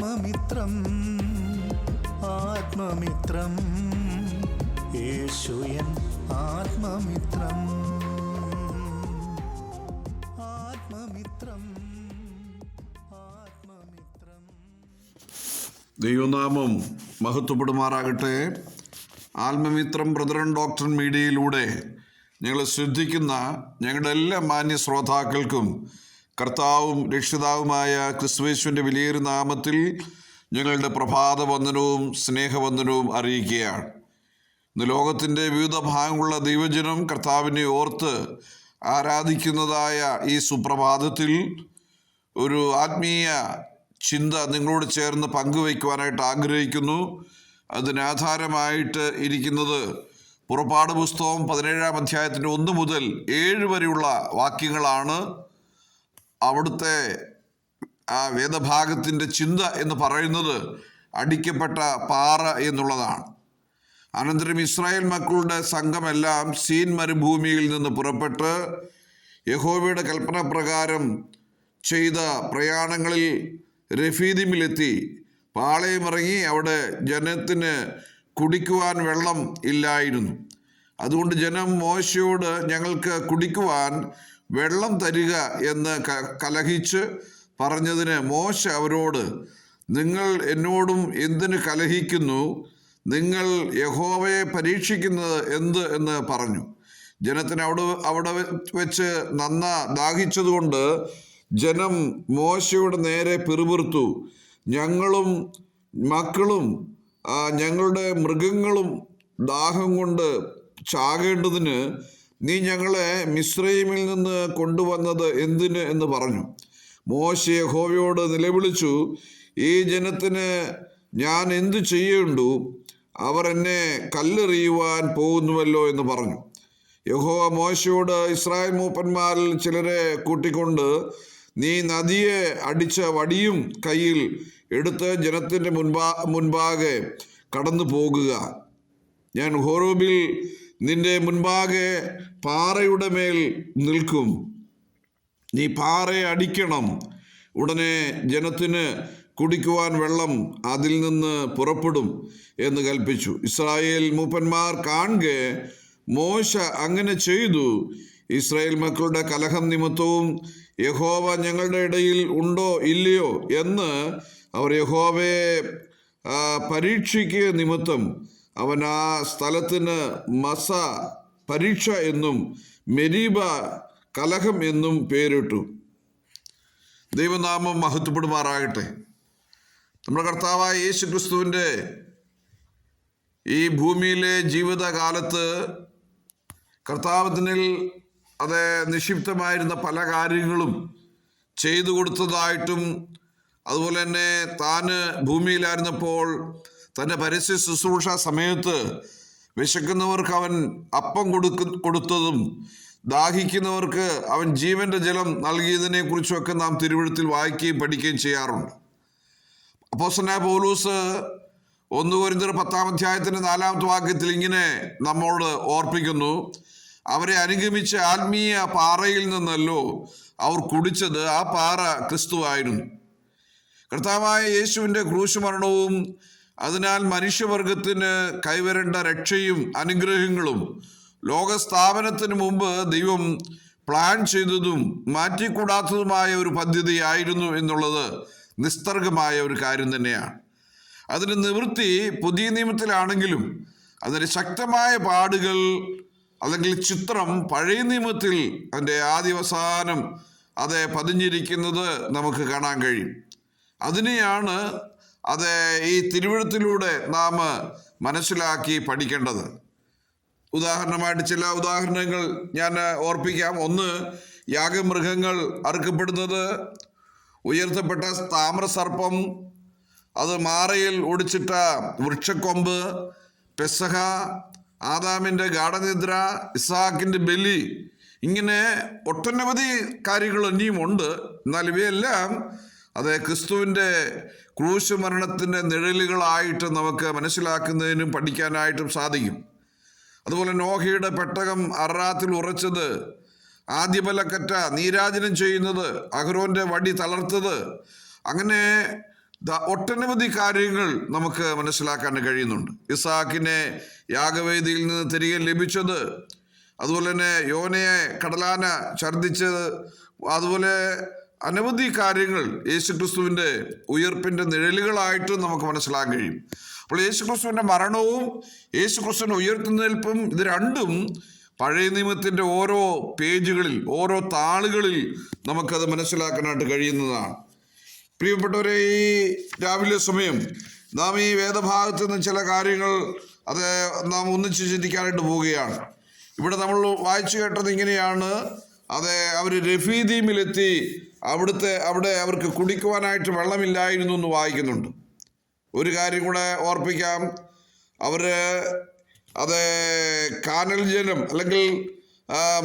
ആത്മമിത്രം ആത്മമിത്രം യേശുയൻ ആത്മമിത്രം ആത്മമിത്രം ആത്മമിത്രം. ദൈവനാമം മഹത്വപ്പെടുമാറാകട്ടെ. ആത്മമിത്രം brethren doctor മീഡിയയിലൂടെ ഞങ്ങൾ ശ്രദ്ധിക്കുന്ന ഞങ്ങളുടെ എല്ലാ മാന്യ ശ്രോതാക്കൾക്കും കർത്താവും രക്ഷിതാവുമായ ക്രിസ്തുയേശുവിൻ്റെ വിലയേറിയ നാമത്തിൽ ഞങ്ങളുടെ പ്രഭാത വന്ദനവും സ്നേഹവന്ദനവും അറിയിക്കുകയാണ്. ഇന്ന് ലോകത്തിൻ്റെ വിവിധ ഭാഗങ്ങളുള്ള ദൈവജനം കർത്താവിനെ ഓർത്ത് ആരാധിക്കുന്നതായ ഈ സുപ്രഭാതത്തിൽ ഒരു ആത്മീയ ചിന്ത നിങ്ങളോട് ചേർന്ന് പങ്കുവയ്ക്കുവാനായിട്ട് ആഗ്രഹിക്കുന്നു. അതിനാധാരമായിട്ട് ഇരിക്കുന്നത് പുറപ്പാട് പുസ്തകം 17-ാം അധ്യായത്തിൻ്റെ 1 മുതൽ 7 വരെയുള്ള വാക്യങ്ങളാണ്. അവിടുത്തെ ആ വേദഭാഗത്തിൻ്റെ ചിന്ത എന്ന് പറയുന്നത് അടിക്കപ്പെട്ട പാറ എന്നുള്ളതാണ്. അനന്തരം ഇസ്രായേൽ മക്കളുടെ സംഘമെല്ലാം സീൻ മരുഭൂമിയിൽ നിന്ന് പുറപ്പെട്ട് യഹോവയുടെ കൽപ്പന പ്രകാരം ചെയ്ത പ്രയാണങ്ങളിൽ രഫീദിമിലെത്തി പാളയമിറങ്ങി. അവിടെ ജനത്തിന് കുടിക്കുവാൻ വെള്ളം ഇല്ലായിരുന്നു. അതുകൊണ്ട് ജനം മോശയോട് ഞങ്ങൾക്ക് കുടിക്കുവാൻ വെള്ളം തരിക എന്ന് കലഹിച്ച് പറഞ്ഞതിന് മോശ അവരോട്, നിങ്ങൾ എന്നോടും എന്തിന് കലഹിക്കുന്നു? നിങ്ങൾ യഹോവയെ പരീക്ഷിക്കുന്നത് എന്ത് എന്ന് പറഞ്ഞു. ജനത്തിന് അവിടെ വെച്ച് ദാഹിച്ചതുകൊണ്ട് ജനം മോശയുടെ നേരെ പിറുപിറുത്തു. ഞങ്ങളും മക്കളും ഞങ്ങളുടെ മൃഗങ്ങളും ദാഹം കൊണ്ട് ചാകേണ്ടതിന് നീ ഞങ്ങളെ മിസ്രയീമിൽ നിന്ന് കൊണ്ടുവന്നത് എന്തിന് എന്ന് പറഞ്ഞു. മോശ യഹോവയോട് നിലവിളിച്ചു, ഈ ജനത്തിന് ഞാൻ എന്തു ചെയ്യേണ്ടു? അവർ എന്നെ കല്ലെറിയുവാൻ പോകുന്നുവല്ലോ എന്ന് പറഞ്ഞു. യഹോവ മോശയോട്, ഇസ്രായേൽ മൂപ്പന്മാരിൽ ചിലരെ കൂട്ടിക്കൊണ്ട് നീ നദിയെ അടിച്ച വടിയും കയ്യിൽ എടുത്ത് ജനത്തിൻ്റെ മുൻപാകെ കടന്നു പോകുക. ഞാൻ ഹോറേബിൽ നിന്റെ മുൻപാകെ പാറയുടെ മേൽ നിൽക്കും. നീ പാറയെ അടിക്കണം. ഉടനെ ജനത്തിന് കുടിക്കുവാൻ വെള്ളം അതിൽ നിന്ന് പുറപ്പെടും എന്ന് കൽപ്പിച്ചു. ഇസ്രായേൽ മൂപ്പന്മാർ കാണെ മോശ അങ്ങനെ ചെയ്തു. ഇസ്രായേൽ മക്കളുടെ കലഹം നിമിത്തവും യഹോവ ഞങ്ങളുടെ ഇടയിൽ ഉണ്ടോ ഇല്ലയോ എന്ന് അവർ യഹോവയെ പരീക്ഷിക്കുക നിമിത്തം അവൻ ആ സ്ഥലത്തിന് മസ പരീക്ഷ എന്നും മെരീബ കലഹം എന്നും പേരിട്ടു. ദൈവനാമം മഹത്വപ്പെടുമാറാകട്ടെ. നമ്മുടെ കർത്താവായ യേശു ക്രിസ്തുവിൻ്റെ ഈ ഭൂമിയിലെ ജീവിതകാലത്ത് കർത്താവിനിൽ നിക്ഷിപ്തമായിരുന്ന പല കാര്യങ്ങളും ചെയ്തു കൊടുത്തതായിട്ടും, അതുപോലെ തന്നെ താന് ഭൂമിയിലായിരുന്നപ്പോൾ തൻ്റെ പരസ്യ ശുശ്രൂഷ സമയത്ത് വിശക്കുന്നവർക്ക് അവൻ അപ്പം കൊടുത്തതും ദാഹിക്കുന്നവർക്ക് അവൻ ജീവന്റെ ജലം നൽകിയതിനെ കുറിച്ചുമൊക്കെ നാം തിരുവെഴുത്തിൽ വായിക്കുകയും പഠിക്കുകയും ചെയ്യാറുണ്ട്. അപ്പോസ്തലനായ പൗലോസ് 1 കൊരിന്ത്യർ 10-ാം അധ്യായത്തിൻ്റെ 4-ാമത്തെ വാക്യത്തിൽ ഇങ്ങനെ നമ്മോട് ഓർപ്പിക്കുന്നു, അവരെ അനുഗമിച്ച ആത്മീയ പാറയിൽ നിന്നല്ലോ അവർ കുടിച്ചത്, ആ പാറ ക്രിസ്തുവായിരുന്നു. കർത്താവായ യേശുവിൻ്റെ ക്രൂശുമരണവും അതിനാൽ മനുഷ്യവർഗത്തിന് കൈവരേണ്ട രക്ഷയും അനുഗ്രഹങ്ങളും ലോകസ്ഥാപനത്തിന് മുമ്പ് ദൈവം പ്ലാൻ ചെയ്തതും മാറ്റിക്കൂടാത്തതുമായ ഒരു പദ്ധതിയായിരുന്നു എന്നുള്ളത് നിസ്തർക്കമായ ഒരു കാര്യം തന്നെയാണ്. അതിന് നിവൃത്തി പുതിയ നിയമത്തിലാണെങ്കിലും അതിന് ശക്തമായ പാടുകൾ അല്ലെങ്കിൽ ചിത്രം പഴയ നിയമത്തിൽ അതിൻ്റെ ആദ്യവസാനം പതിഞ്ഞിരിക്കുന്നത് നമുക്ക് കാണാൻ കഴിയും. അതിനെയാണ് ഈ തിരുവെഴുത്തിലൂടെ നാം മനസ്സിലാക്കി പഠിക്കേണ്ടത്. ഉദാഹരണമായിട്ട് ചില ഉദാഹരണങ്ങൾ ഞാൻ ഓർപ്പിക്കാം. 1, യാഗമൃഗങ്ങൾ അറുക്കപ്പെടുന്നത്, ഉയർത്തപ്പെട്ട താമ്രസർപ്പം, അത് മാറയിൽ ഒടിച്ചിട്ട വൃക്ഷക്കൊമ്പ്, പെസഹ, ആദാമിൻ്റെ ഗാഠനിദ്ര, ഇസ്ഹാക്കിൻ്റെ ബലി, ഇങ്ങനെ ഒട്ടനവധി കാര്യങ്ങൾ ഇനിയും ഉണ്ട്. എന്നാൽ ഇവയെല്ലാം ക്രിസ്തുവിൻ്റെ ക്രൂശ് മരണത്തിൻ്റെ നിഴലുകളായിട്ട് നമുക്ക് മനസ്സിലാക്കുന്നതിനും പഠിക്കാനായിട്ടും സാധിക്കും. അതുപോലെ നോഹയുടെ പെട്ടകം അറാത്തിൽ ഉറച്ചത്, ആദ്യബലക്കറ്റ നീരാജനം ചെയ്യുന്നത്, അഹരോന്റെ വടി തളർത്തത്, അങ്ങനെ ഒട്ടനവധി കാര്യങ്ങൾ നമുക്ക് മനസ്സിലാക്കാൻ കഴിയുന്നുണ്ട്. ഇസാക്കിനെ യാഗവേദിയിൽ നിന്ന് തിരികെ ലഭിച്ചത്, അതുപോലെ തന്നെ യോനയെ കടലാന ഛർദ്ദിച്ചത്, അതുപോലെ അനവധി കാര്യങ്ങൾ യേശുക്രിസ്തുവിൻ്റെ ഉയർപ്പിൻ്റെ നിഴലുകളായിട്ട് നമുക്ക് മനസ്സിലാക്കാൻ കഴിയും. അപ്പോൾ യേശുക്രിസ്തുവിൻ്റെ മരണവും യേശുക്രിസ്തുവിൻ്റെ ഉയർത്തെഴുന്നേൽപ്പും ഇത് രണ്ടും പഴയ നിയമത്തിൻ്റെ ഓരോ പേജുകളിൽ, ഓരോ താളുകളിൽ നമുക്കത് മനസ്സിലാക്കാനായിട്ട് കഴിയുന്നതാണ്. പ്രിയപ്പെട്ടവരെ, ഈ രാവിലെ സമയം നാം ഈ വേദഭാഗത്ത് നിന്ന് ചില കാര്യങ്ങൾ അത് നാം ഒന്നിച്ച് ചിന്തിക്കാനായിട്ട് പോവുകയാണ്. ഇവിടെ നമ്മൾ വായിച്ചു കേട്ടത് ഇങ്ങനെയാണ്. അവർ രഫീദീമിലെത്തി, അവിടെ അവർക്ക് കുടിക്കുവാനായിട്ട് വെള്ളമില്ലായിരുന്നു എന്ന് വായിക്കുന്നുണ്ട്. ഒരു കാര്യം കൂടെ ഓർപ്പിക്കാം. കാനൽ ജലം അല്ലെങ്കിൽ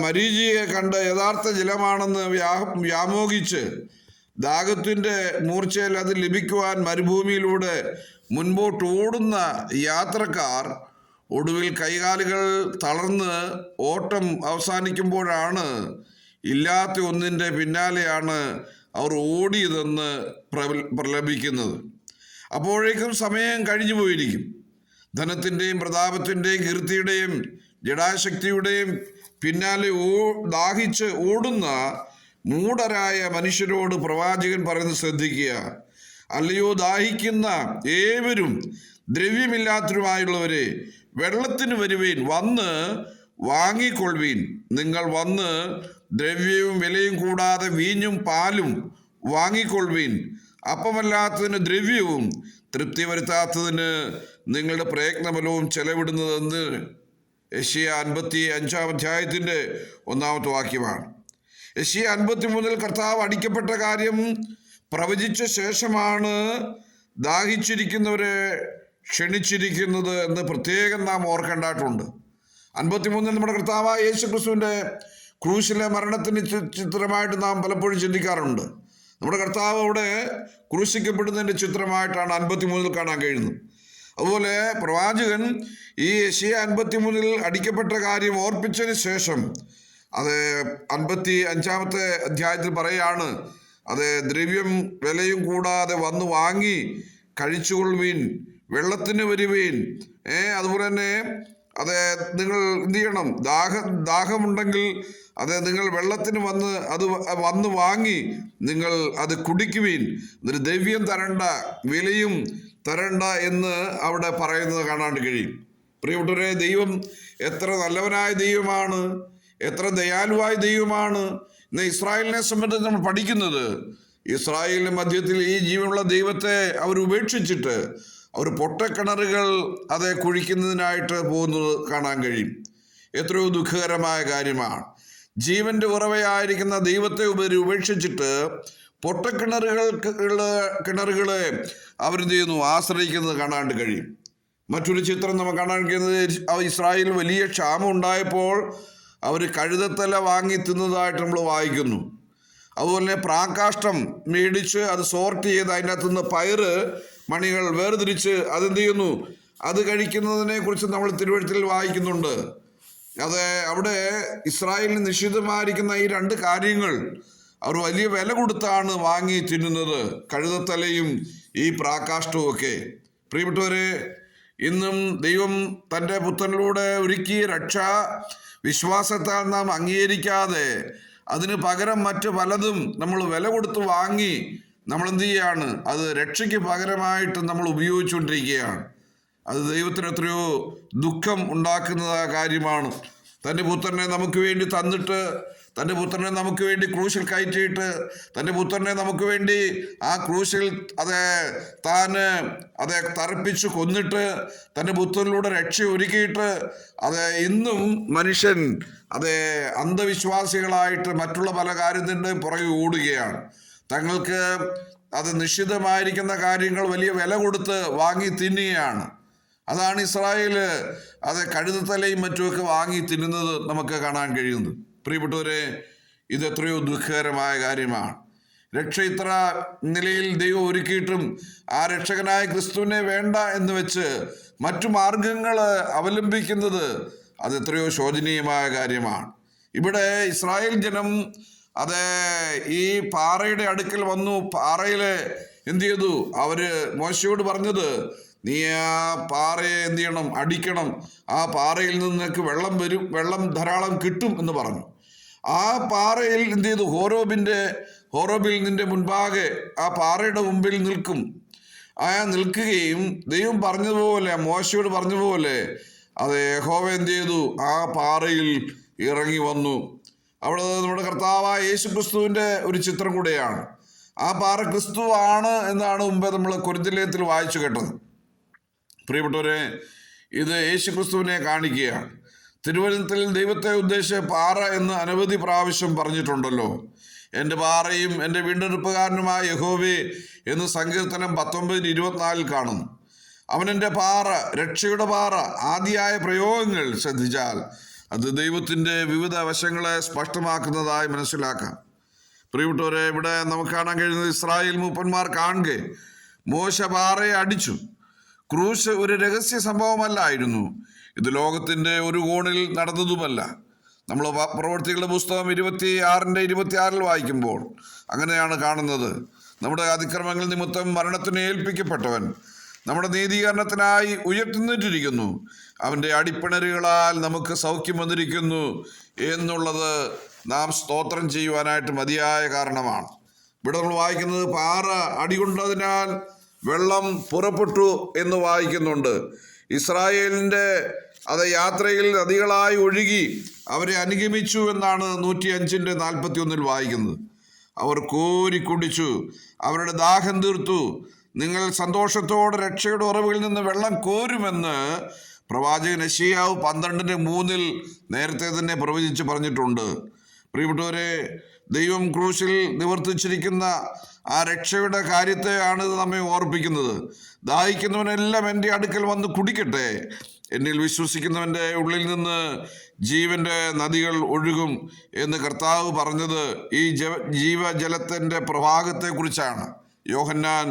മരീചിയെ കണ്ട് യഥാർത്ഥ ജലമാണെന്ന് വ്യാമോഹിച്ച് ദാഹത്തിൻ്റെ മൂർച്ചയിൽ അത് ലഭിക്കുവാൻ മരുഭൂമിയിലൂടെ മുൻപോട്ട് ഓടുന്ന യാത്രക്കാർ ഒടുവിൽ കൈകാലുകൾ തളർന്ന് ഓട്ടം അവസാനിക്കുമ്പോഴാണ് ഇല്ലാത്ത ഒന്നിൻ്റെ പിന്നാലെയാണ് അവർ ഓടിയതെന്ന് പ്രലപിക്കുന്നത്. അപ്പോഴേക്കും സമയം കഴിഞ്ഞു പോയിരിക്കും. ധനത്തിൻ്റെയും പ്രതാപത്തിൻ്റെയും കീർത്തിയുടെയും ജഡാശക്തിയുടെയും പിന്നാലെ ദാഹിച്ച് ഓടുന്ന മൂഢരായ മനുഷ്യരോട് പ്രവാചകൻ പറയുന്നത് ശ്രദ്ധിക്കുക. അല്ലയോ ദാഹിക്കുന്ന ഏവരും ദ്രവ്യമില്ലാത്തവരുമായുള്ളവരെ, വെള്ളത്തിന് വരുവീൻ, വന്ന് വാങ്ങിക്കൊള്ളുവീൻ. നിങ്ങൾ വന്ന് ദ്രവ്യവും വിലയും കൂടാതെ വീഞ്ഞും പാലും വാങ്ങിക്കൊള്ളുവീൻ. അപ്പമല്ലാത്തതിന് ദ്രവ്യവും തൃപ്തി വരുത്താത്തതിന് നിങ്ങളുടെ പ്രയത്നബലവും ചെലവിടുന്നതെന്ന് യെശയ്യാ 55 അധ്യായത്തിൻ്റെ 1-ാമത്തെ വാക്യമാണ്. യെശയ്യാ 53 കർത്താവ് അടിക്കപ്പെട്ട കാര്യം പ്രവചിച്ച ശേഷമാണ് ദാഹിച്ചിരിക്കുന്നവരെ ക്ഷണിച്ചിരിക്കുന്നത് എന്ന് പ്രത്യേകം നാം ഓർക്കേണ്ടതായിട്ടുണ്ട്. 53 നമ്മുടെ കർത്താവായ യേശുക്രിസ്തുവിൻ്റെ ക്രൂശിലെ മരണത്തിന് ചിത്രമായിട്ട് നാം പലപ്പോഴും ചിന്തിക്കാറുണ്ട്. നമ്മുടെ കർത്താവ് അവിടെ ക്രൂശിക്കപ്പെടുന്നതിൻ്റെ ചിത്രമായിട്ടാണ് 53 കാണാൻ കഴിയുന്നത്. അതുപോലെ പ്രവാചകൻ ഈ യെശയ്യാ 53 അടിക്കപ്പെട്ട കാര്യം ഓർപ്പിച്ചതിന് ശേഷം 55-ാമത്തെ അധ്യായത്തിൽ പറയാണ്, ദ്രവ്യം വിലയും കൂടാതെ വന്ന് വാങ്ങി കഴിച്ചുകൊള്ളുവീൻ, വെള്ളത്തിന് വരുവീൻ. അതുപോലെ തന്നെ നിങ്ങൾ എന്ത് ചെയ്യണം? ദാഹമുണ്ടെങ്കിൽ നിങ്ങൾ വെള്ളത്തിന് വന്ന് വാങ്ങി നിങ്ങൾ അത് കുടിക്കുവീൻ. എന്നിട്ട് ദ്രവ്യം തരണ്ട, വിലയും തരണ്ട എന്ന് അവിടെ പറയുന്നത് കാണാണ്ട് കഴിയും. പ്രിയപ്പെട്ടവരെ, ദൈവം എത്ര നല്ലവനായ ദൈവമാണ്, എത്ര ദയാലുവായ ദൈവമാണ്. ഇന്ന് ഇസ്രായേലിനെ സംബന്ധിച്ച് നമ്മൾ പഠിക്കുന്നത്, ഇസ്രായേലിന്റെ മധ്യത്തിൽ ഈ ജീവനുള്ള ദൈവത്തെ അവർ ഉപേക്ഷിച്ചിട്ട് അവർ പൊട്ടക്കിണറുകൾ കുഴിക്കുന്നതിനായിട്ട് പോകുന്നത് കാണാൻ കഴിയും. എത്രയോ ദുഃഖകരമായ കാര്യമാണ്. ജീവന്റെ ഉറവയായിരിക്കുന്ന ദൈവത്തെ ഉപേക്ഷിച്ചിട്ട് കിണറുകളെ അവരെന്ത് ചെയ്യുന്നു? ആശ്രയിക്കുന്നത് കാണാണ്ട് കഴിയും. മറ്റൊരു ചിത്രം നമുക്ക് കാണാൻ കഴിയുന്നത്, ഇസ്രായേൽ വലിയ ക്ഷാമം ഉണ്ടായപ്പോൾ അവർ കഴുതത്തല വാങ്ങി തിന്നതായിട്ട് നമ്മൾ വായിക്കുന്നു. അതുപോലെ പ്രാകാഷ്ടം മേടിച്ച് അത് സോർട്ട് ചെയ്ത് അതിൻ്റെ അകത്തുനിന്ന് പയറ് മണികൾ വേർതിരിച്ച് അതെന്ത് ചെയ്യുന്നു? അത് കഴിക്കുന്നതിനെ കുറിച്ച് നമ്മൾ തിരുവെഴുത്തിൽ വായിക്കുന്നുണ്ട്. അവിടെ ഇസ്രായേലിന് നിഷിദ്ധമായിരിക്കുന്ന ഈ 2 കാര്യങ്ങൾ അവർ വലിയ വില കൊടുത്താണ് വാങ്ങി തിന്നുന്നത്, കഴുതത്തലയും ഈ പ്രാകാഷ്ടവും ഒക്കെ. പ്രിയപ്പെട്ടവരെ, ഇന്നും ദൈവം തൻ്റെ പുത്രനിലൂടെ ഒരുക്കിയ രക്ഷ വിശ്വാസത്താൽ നാം അംഗീകരിക്കാതെ അതിന് പകരം മറ്റു പലതും നമ്മൾ വില കൊടുത്ത് വാങ്ങി നമ്മൾ എന്ത് ചെയ്യാണ്? അത് രക്ഷയ്ക്ക് പകരമായിട്ട് നമ്മൾ ഉപയോഗിച്ചുകൊണ്ടിരിക്കുകയാണ്. അത് ദൈവത്തിന് എത്രയോ ദുഃഖം ഉണ്ടാക്കുന്ന കാര്യമാണ്. തൻ്റെ പുത്രനെ നമുക്ക് വേണ്ടി തന്നിട്ട്, തൻ്റെ പുത്രനെ നമുക്ക് വേണ്ടി ക്രൂശിൽ കയറ്റിയിട്ട്, തൻ്റെ പുത്രനെ നമുക്ക് വേണ്ടി ആ ക്രൂശിൽ തറപ്പിച്ച് കൊന്നിട്ട് തൻ്റെ പുത്രനിലൂടെ രക്ഷ ഒരുക്കിയിട്ട് ഇന്നും മനുഷ്യൻ അന്ധവിശ്വാസികളായിട്ട് മറ്റുള്ള പല കാര്യത്തിൻ്റെ പുറകെ ഓടുകയാണ്. തങ്ങൾക്ക് നിശ്ചിതമായിരിക്കുന്ന കാര്യങ്ങൾ വലിയ വില കൊടുത്ത് വാങ്ങി തിന്നുകയാണ്. അതാണ് ഇസ്രായേൽ കഴുതത്തലയും മറ്റുമൊക്കെ വാങ്ങി തിന്നുന്നത് നമുക്ക് കാണാൻ കഴിയുന്നത്. പ്രിയപ്പെട്ടവരെ, ഇത് എത്രയോ ദുഃഖകരമായ കാര്യമാണ്. രക്ഷ ഇത്ര നിലയിൽ ദൈവം ഒരുക്കിയിട്ടും ആ രക്ഷകനായ ക്രിസ്തുവിനെ വേണ്ട എന്ന് വെച്ച് മറ്റു മാർഗങ്ങൾ അവലംബിക്കുന്നത് അത് എത്രയോ ശോചനീയമായ കാര്യമാണ്. ഇവിടെ ഇസ്രായേൽ ജനം ഈ പാറയുടെ അടുക്കൽ വന്നു. പാറയിലെ എന്ത് ചെയ്തു? അവര് മോശയോട് പറഞ്ഞത്, നീ ആ പാറയെ എന്ത് ചെയ്യണം? അടിക്കണം. ആ പാറയിൽ നിന്ന് നിനക്ക് വെള്ളം വരും, വെള്ളം ധാരാളം കിട്ടും എന്ന് പറഞ്ഞു. ആ പാറയിൽ എന്ത് ചെയ്തു? ഹോറോബിൽ നിന്റെ മുൻപാകെ ആ പാറയുടെ മുമ്പിൽ നിൽക്കുകയും ദൈവം പറഞ്ഞതുപോലെ, മോശയോട് പറഞ്ഞതുപോലെ യഹോവ എന്ത് ചെയ്തു? ആ പാറയിൽ ഇറങ്ങി വന്നു. അവിടെ നമ്മുടെ കർത്താവായ യേശു ക്രിസ്തുവിന്റെ ഒരു ചിത്രം കൂടെയാണ്. ആ പാറ ക്രിസ്തു ആണ് എന്നാണ് മുമ്പേ നമ്മൾ കൊരിന്ത്യലേഖനത്തിൽ വായിച്ചു കേട്ടത്. പ്രിയപ്പെട്ടവരെ, ഇത് യേശു ക്രിസ്തുവിനെ കാണിക്കുകയാണ്. തിരുവചനത്തിൽ ദൈവത്തെ ഉദ്ദേശിച്ച് പാറ എന്ന് അനവധി പ്രാവശ്യം പറഞ്ഞിട്ടുണ്ടല്ലോ. എൻ്റെ പാറയും എൻ്റെ വീണ്ടെടുപ്പുകാരനുമായ യഹോവേ എന്ന് സങ്കീർത്തനം 19:24 കാണുന്നു. അവൻ എൻ്റെ പാറ, രക്ഷയുടെ പാറ. ആദിയായ പ്രയോഗങ്ങൾ ശ്രദ്ധിച്ചാൽ അത് ദൈവത്തിൻ്റെ വിവിധ വശങ്ങളെ സ്പഷ്ടമാക്കുന്നതായി മനസ്സിലാക്കാം. പ്രിയപ്പെട്ടവരെ, ഇവിടെ നമുക്ക് കാണാൻ കഴിയുന്നത് ഇസ്രായേൽ മൂപ്പന്മാർ കാണുക മോശ പാറയെ അടിച്ചു. ക്രൂശ് ഒരു രഹസ്യ സംഭവമല്ലായിരുന്നു. ഇത് ലോകത്തിൻ്റെ ഒരു കോണിൽ നടന്നതുമല്ല. നമ്മൾ പ്രവൃത്തികളുടെ പുസ്തകം 26:26 വായിക്കുമ്പോൾ അങ്ങനെയാണ് കാണുന്നത്. നമ്മുടെ അതിക്രമങ്ങൾ നിമിത്തം മരണത്തിന് ഏൽപ്പിക്കപ്പെട്ടവൻ നമ്മുടെ നീതീകരണത്തിനായി ഉയർത്തുന്നിട്ടിരിക്കുന്നു. അവൻ്റെ അടിപ്പിണരുകളാൽ നമുക്ക് സൗഖ്യം വന്നിരിക്കുന്നു എന്നുള്ളത് നാം സ്തോത്രം ചെയ്യുവാനായിട്ട് മതിയായ കാരണമാണ്. ഇവിടെ നമ്മൾ വായിക്കുന്നത് പാറ അടികൊണ്ടതിനാൽ വെള്ളം പുറപ്പെട്ടു എന്ന് വായിക്കുന്നുണ്ട്. ഇസ്രായേലിൻ്റെ യാത്രയിൽ നദികളായി ഒഴുകി അവരെ അനുഗമിച്ചു എന്നാണ് 105:41 വായിക്കുന്നത്. അവർ കോരി കുടിച്ചു, അവരുടെ ദാഹം തീർത്തു. നിങ്ങൾ സന്തോഷത്തോടെ രക്ഷയുടെ ഉറവിൽ നിന്ന് വെള്ളം കോരുമെന്ന് പ്രവാചകൻ യെശയ്യാവ് 12:3 നേരത്തെ തന്നെ പ്രവചിച്ച് പറഞ്ഞിട്ടുണ്ട്. പ്രിയപ്പെട്ടവരെ, ദൈവം ക്രൂശിൽ നിവർത്തിച്ചിരിക്കുന്ന ആ രക്ഷയുടെ കാര്യത്തെയാണ് ഇത് നമ്മെ ഓർപ്പിക്കുന്നത്. ദാഹിക്കുന്നവനെല്ലാം എൻ്റെ അടുക്കൽ വന്ന് കുടിക്കട്ടെ, എന്നിൽ വിശ്വസിക്കുന്നവൻ്റെ ഉള്ളിൽ നിന്ന് ജീവന്റെ നദികൾ ഒഴുകും എന്ന് കർത്താവ് പറഞ്ഞത് ഈ ജീവജലത്തിൻ്റെ പ്രവാഹത്തെക്കുറിച്ചാണ്. യോഹന്നാൻ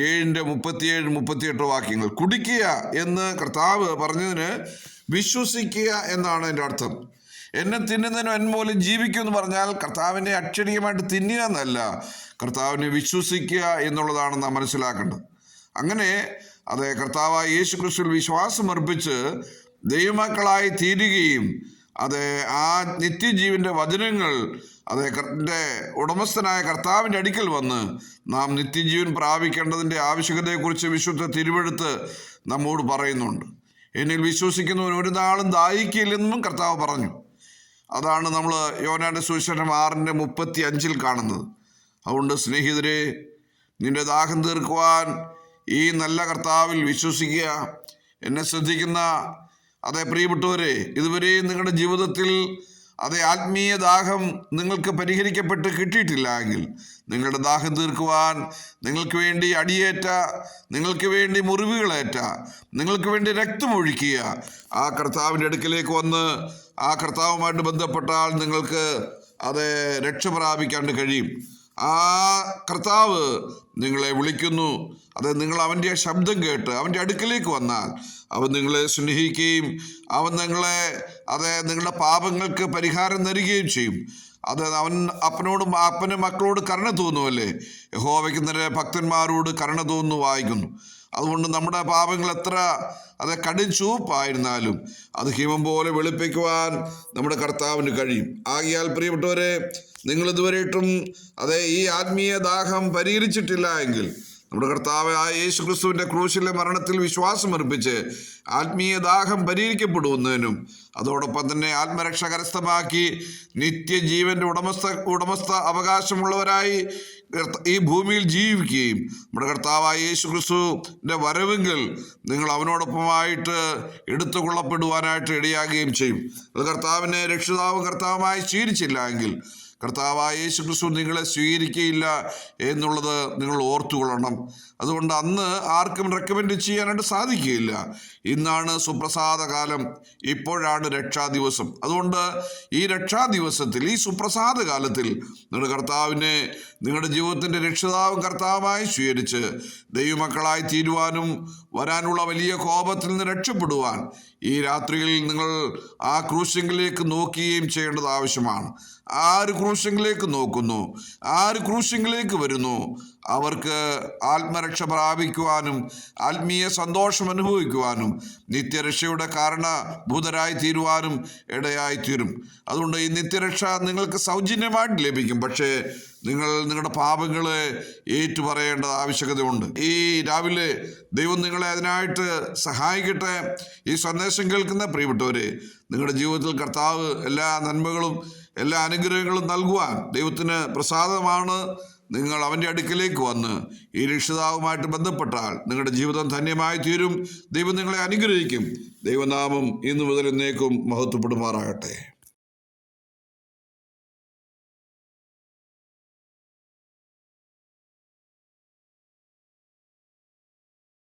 7:37-38 വാക്യങ്ങൾ. കുടിക്കുക എന്ന് കർത്താവ് പറഞ്ഞതിന് വിശ്വസിക്കുക എന്നാണ് എൻ്റെ അർത്ഥം. എന്നെ തിന്നുന്നതിനും എൻ മൂലം ജീവിക്കും എന്ന് പറഞ്ഞാൽ കർത്താവിനെ അക്ഷരീയമായിട്ട് തിന്നുക എന്നല്ല, കർത്താവിനെ വിശ്വസിക്കുക എന്നുള്ളതാണ് നാം മനസ്സിലാക്കേണ്ടത്. അങ്ങനെ കർത്താവായ യേശു ക്രിസ്തുവിൽ വിശ്വാസം അർപ്പിച്ച് ദൈവമക്കളായി തീരുകയും ആ നിത്യജീവന്റെ വചനങ്ങൾ ഉടമസ്ഥനായ കർത്താവിൻ്റെ അടുക്കൽ വന്ന് നാം നിത്യജീവൻ പ്രാപിക്കേണ്ടതിൻ്റെ ആവശ്യകതയെക്കുറിച്ച് വിശുദ്ധ തിരുവെഴുത്ത് നമ്മോട് പറയുന്നുണ്ട്. എന്നിൽ വിശ്വസിക്കുന്നവൻ ഒരു നാളും ദാഹിക്കില്ലെന്നും കർത്താവ് പറഞ്ഞു. അതാണ് നമ്മൾ യോഹന്നാന്റെ സുവിശേഷം 6:35 കാണുന്നത്. അതുകൊണ്ട് സ്നേഹിതരെ, നിന്റെ ദാഹം തീർക്കുവാൻ ഈ നല്ല കർത്താവിൽ വിശ്വസിക്കുക. എന്നെ ശ്രദ്ധിക്കുന്ന പ്രിയപ്പെട്ടവരെ, ഇതുവരെയും നിങ്ങളുടെ ജീവിതത്തിൽ ആത്മീയ ദാഹം നിങ്ങൾക്ക് പരിഹരിക്കപ്പെട്ട് കിട്ടിയിട്ടില്ല എങ്കിൽ നിങ്ങളുടെ ദാഹം തീർക്കുവാൻ നിങ്ങൾക്ക് വേണ്ടി അടിയേറ്റ, നിങ്ങൾക്ക് വേണ്ടി മുറിവുകളേറ്റ, നിങ്ങൾക്ക് വേണ്ടി രക്തമൊഴുക്കിയ ആ കർത്താവിൻ്റെ അടുക്കലേക്ക് വന്ന് ആ കർത്താവുമായിട്ട് ബന്ധപ്പെട്ടാൽ നിങ്ങൾക്ക് രക്ഷ പ്രാപിക്കാണ്ട് കഴിയും. ആ കർത്താവ് നിങ്ങളെ വിളിക്കുന്നു. നിങ്ങൾ അവൻ്റെ ശബ്ദം കേട്ട് അവൻ്റെ അടുക്കലേക്ക് വന്നാൽ അവൻ നിങ്ങളെ സ്നേഹിക്കുകയും അവൻ നിങ്ങളെ നിങ്ങളുടെ പാപങ്ങൾക്ക് പരിഹാരം തരികയും ചെയ്യും. അവൻ അപ്പന് മക്കളോട് കരുണ തോന്നുമല്ലേ, യഹോവയ്ക്ക് നിന്റെ ഭക്തന്മാരോട് കരുണ തോന്നുന്നു വായിക്കുന്നു. അതുകൊണ്ട് നമ്മുടെ പാപങ്ങൾ എത്ര കടും ചുവപ്പായിരുന്നാലും അത് ഹിമം പോലെ വെളുപ്പിക്കുവാൻ നമ്മുടെ കർത്താവിന് കഴിയും. ആകയാൽ പ്രിയപ്പെട്ടവരെ, നിങ്ങൾ ഇതുവരെയിട്ടും ഈ ആത്മീയ ദാഹം പരിഹരിച്ചിട്ടില്ല എങ്കിൽ നമ്മുടെ കർത്താവായ യേശു ക്രിസ്തുവിൻ്റെ ക്രൂശിലെ മരണത്തിൽ വിശ്വാസം അർപ്പിച്ച് ആത്മീയ ദാഹം പരിഹരിക്കപ്പെടുന്നതിനും അതോടൊപ്പം തന്നെ ആത്മരക്ഷ കരസ്ഥമാക്കി നിത്യജീവന്റെ ഉടമസ്ഥ അവകാശമുള്ളവരായി ഈ ഭൂമിയിൽ ജീവിക്കുകയും നമ്മുടെ കർത്താവായ യേശു ക്രിസ്തുവിൻ്റെ വരവെങ്കിൽ നിങ്ങൾ അവനോടൊപ്പമായിട്ട് എടുത്തുകൊള്ളപ്പെടുവാനായിട്ട് ഇടയാകുകയും ചെയ്യും. അത് കർത്താവിനെ രക്ഷിതാവും കർത്താവുമായി സ്വീകരിച്ചില്ല എങ്കിൽ കർത്താവായ യേശു ക്രിസ്തു നിങ്ങളെ സ്വീകരിക്കുകയില്ല എന്നുള്ളത് നിങ്ങൾ ഓർത്തുകൊള്ളണം. അതുകൊണ്ട് അന്ന് ആർക്കും റെക്കമെൻഡ് ചെയ്യാനായിട്ട് സാധിക്കുകയില്ല. ഇന്നാണ് സുപ്രസാദ കാലം, ഇപ്പോഴാണ് രക്ഷാദിവസം. അതുകൊണ്ട് ഈ രക്ഷാദിവസത്തിൽ, ഈ സുപ്രസാദ കാലത്തിൽ നിങ്ങളുടെ കർത്താവിനെ നിങ്ങളുടെ ജീവിതത്തിൻ്റെ രക്ഷിതാവും കർത്താവുമായി സ്വീകരിച്ച് ദൈവമക്കളായി തീരുവാനും വരാനുള്ള വലിയ കോപത്തിൽ നിന്ന് രക്ഷപ്പെടുവാൻ ഈ രാത്രിയിൽ നിങ്ങൾ ആ ക്രൂശിലേക്ക് നോക്കുകയും ചെയ്യേണ്ടത് ആവശ്യമാണ്. ആര് ക്രൂശിലേക്ക് നോക്കുന്നു, ആര് ക്രൂശിലേക്ക് വരുന്നു, അവർക്ക് ആത്മരക്ഷ പ്രാപിക്കുവാനും ആത്മീയ സന്തോഷം അനുഭവിക്കുവാനും നിത്യരക്ഷയുടെ കാരണഭൂതരായി തീരുവാനും ഇടയായിത്തീരും. അതുകൊണ്ട് ഈ നിത്യരക്ഷ നിങ്ങൾക്ക് സൗജന്യമായിട്ട് ലഭിക്കും. പക്ഷേ നിങ്ങൾ നിങ്ങളുടെ പാപങ്ങളെ ഏറ്റുപറയേണ്ട ആവശ്യകതയുണ്ട്. ഈ രാവിലെ ദൈവം നിങ്ങളെ അതിനായിട്ട് സഹായിക്കട്ടെ. ഈ സന്ദേശം കേൾക്കുന്ന പ്രിയപ്പെട്ടവരെ, നിങ്ങളുടെ ജീവിതത്തിൽ കർത്താവ് എല്ലാ നന്മകളും എല്ലാ അനുഗ്രഹങ്ങളും നൽകുവാൻ ദൈവത്തിന് പ്രസാദമാണ്. നിങ്ങൾ അവൻ്റെ അടുക്കലേക്ക് വന്ന് ഈ രക്ഷിതാവുമായിട്ട് ബന്ധപ്പെട്ടാൽ നിങ്ങളുടെ ജീവിതം ധന്യമായി തീരും. ദൈവം നിങ്ങളെ അനുഗ്രഹിക്കും. ദൈവനാമം ഇന്നു മുതൽ എന്നേക്കും മഹത്വപ്പെടുമാറാകട്ടെ.